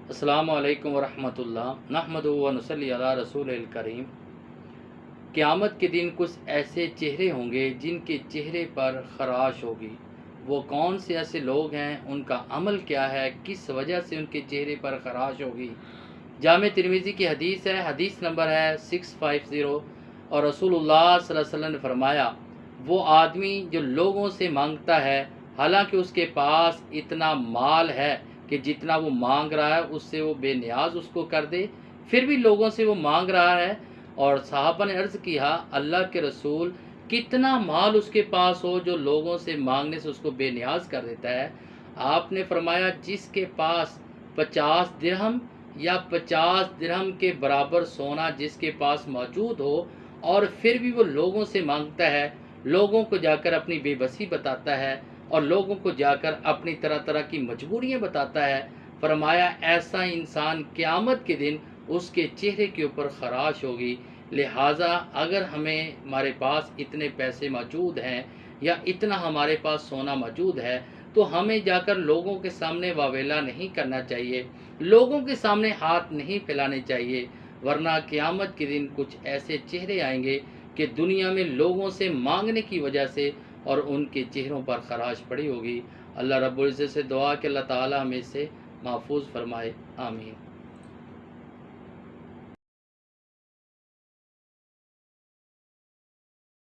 السلام علیکم ورحمۃ اللہ نحمدہ و نصلی علی رسول الکریم۔ قیامت کے دن کچھ ایسے چہرے ہوں گے جن کے چہرے پر خراش ہوگی۔ وہ کون سے ایسے لوگ ہیں، ان کا عمل کیا ہے، کس وجہ سے ان کے چہرے پر خراش ہوگی؟ جامع ترمذی کی حدیث ہے، حدیث نمبر ہے 650، اور رسول اللہ صلی اللہ علیہ وسلم نے فرمایا، وہ آدمی جو لوگوں سے مانگتا ہے حالانکہ اس کے پاس اتنا مال ہے کہ جتنا وہ مانگ رہا ہے اس سے وہ بے نیاز اس کو کر دے، پھر بھی لوگوں سے وہ مانگ رہا ہے۔ اور صحابہ نے عرض کیا، اللہ کے رسول، کتنا مال اس کے پاس ہو جو لوگوں سے مانگنے سے اس کو بے نیاز کر دیتا ہے؟ آپ نے فرمایا، جس کے پاس 50 درہم یا 50 درہم کے برابر سونا جس کے پاس موجود ہو اور پھر بھی وہ لوگوں سے مانگتا ہے، لوگوں کو جا کر اپنی بے بسی بتاتا ہے اور لوگوں کو جا کر اپنی طرح طرح کی مجبوریاں بتاتا ہے، فرمایا ایسا انسان قیامت کے دن اس کے چہرے کے اوپر خراش ہوگی۔ لہٰذا اگر ہمارے پاس اتنے پیسے موجود ہیں یا اتنا ہمارے پاس سونا موجود ہے تو ہمیں جا کر لوگوں کے سامنے واویلا نہیں کرنا چاہیے، لوگوں کے سامنے ہاتھ نہیں پھیلانے چاہیے، ورنہ قیامت کے دن کچھ ایسے چہرے آئیں گے کہ دنیا میں لوگوں سے مانگنے کی وجہ سے اور ان کے چہروں پر خراش پڑی ہوگی۔ اللہ رب العزت سے دعا کہ اللہ تعالی ہمیں سے محفوظ فرمائے، آمین۔